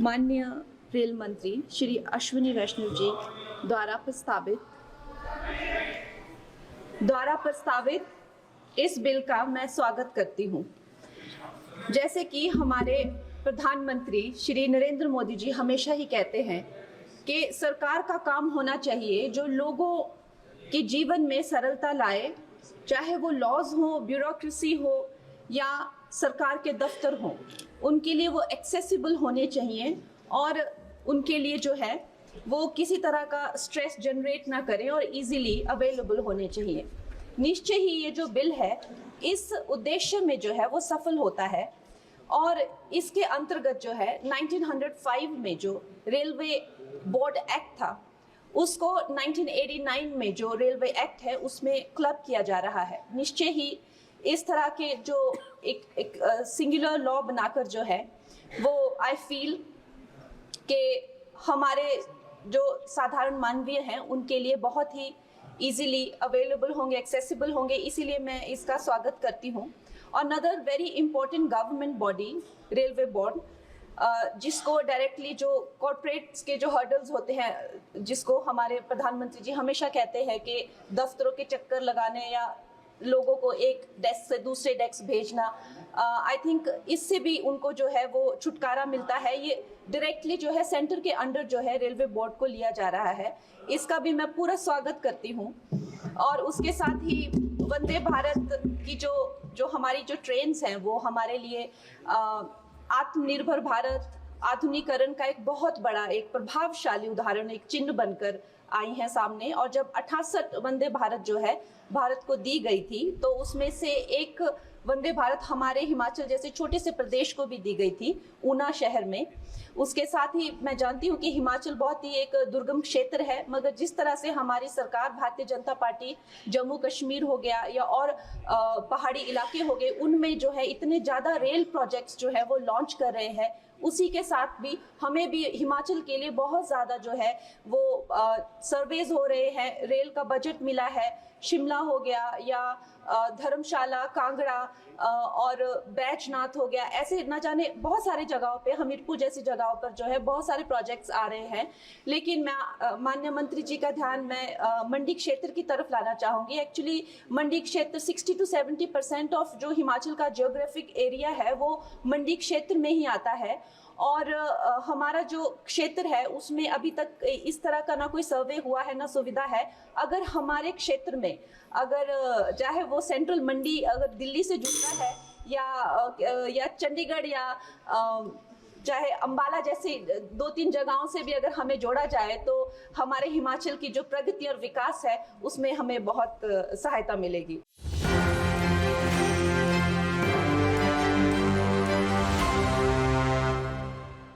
माननीय रेल मंत्री श्री अश्विनी वैष्णव जी द्वारा प्रस्तावित इस बिल का मैं स्वागत करती हूँ। जैसे कि हमारे प्रधानमंत्री श्री नरेंद्र मोदी जी हमेशा ही कहते हैं कि सरकार का काम होना चाहिए जो लोगों के जीवन में सरलता लाए, चाहे वो लॉज हो, ब्यूरोक्रेसी हो या सरकार के दफ्तर हो, उनके लिए वो एक्सेसिबल होने चाहिए और उनके लिए जो है वो किसी तरह का स्ट्रेस जनरेट ना करें और इजीली अवेलेबल होने चाहिए। निश्चय ही ये जो बिल है इस उद्देश्य में जो है वो सफल होता है और इसके अंतर्गत जो है 1905 में जो रेलवे बोर्ड एक्ट था उसको 1989 में जो रेलवे एक्ट है उसमें क्लब किया जा रहा है। निश्चय ही इस तरह के जो एक सिंगुलर लॉ बनाकर जो है वो आई फील कि हमारे जो साधारण मानवीय हैं उनके लिए बहुत ही इजीली अवेलेबल होंगे, एक्सेसिबल होंगे, इसीलिए मैं इसका स्वागत करती हूँ। Another very important government body railway board, जिसको डायरेक्टली जो कॉर्पोरेट्स के जो हर्डल्स होते हैं, जिसको हमारे प्रधानमंत्री जी हमेशा कहते हैं कि दफ्तरों के चक्कर लगाने या लोगों को एक डेस्क से दूसरे डेस्क भेजना, आई थिंक इससे भी उनको जो है वो छुटकारा मिलता है। ये डायरेक्टली जो है सेंटर के अंडर जो है रेलवे बोर्ड को लिया जा रहा है, इसका भी मैं पूरा स्वागत करती हूँ। और उसके साथ ही वंदे भारत की जो हमारी जो ट्रेन्स हैं वो हमारे लिए आत्मनिर्भर भारत आधुनिकीकरण का एक बहुत बड़ा, एक प्रभावशाली उदाहरण, एक चिन्ह बनकर आई हैं सामने। और जब 68 वंदे भारत जो है भारत को दी गई थी तो उसमें से एक वंदे भारत हमारे हिमाचल जैसे छोटे से प्रदेश को भी दी गई थी, ऊना शहर में। उसके साथ ही मैं जानती हूँ कि हिमाचल बहुत ही एक दुर्गम क्षेत्र है, मगर जिस तरह से हमारी सरकार भारतीय जनता पार्टी जम्मू कश्मीर हो गया या और पहाड़ी इलाके हो गए, उनमें जो है इतने ज़्यादा रेल प्रोजेक्ट्स जो है वो लॉन्च कर रहे हैं, उसी के साथ भी हमें भी हिमाचल के लिए बहुत ज़्यादा जो है वो सर्वेज हो रहे हैं, रेल का बजट मिला है। शिमला हो गया या धर्मशाला, कांगड़ा और बैजनाथ हो गया, ऐसे न जाने बहुत सारे जगहों पे, हमीरपुर जैसी जगहों पर जो है बहुत सारे प्रोजेक्ट्स आ रहे हैं। लेकिन मैं माननीय मंत्री जी का ध्यान मैं मंडी क्षेत्र की तरफ लाना चाहूँगी। एक्चुअली मंडी क्षेत्र 60 to 70% ऑफ जो हिमाचल का जियोग्राफिक एरिया है वो मंडी क्षेत्र में ही आता है। और हमारा जो क्षेत्र है उसमें अभी तक इस तरह का ना कोई सर्वे हुआ है ना सुविधा है। अगर हमारे क्षेत्र में अगर चाहे वो सेंट्रल मंडी अगर दिल्ली से जुड़ रहा है या चंडीगढ़ या चाहे अंबाला जैसी 2-3 जगहों से भी अगर हमें जोड़ा जाए तो हमारे हिमाचल की जो प्रगति और विकास है उसमें हमें बहुत सहायता मिलेगी।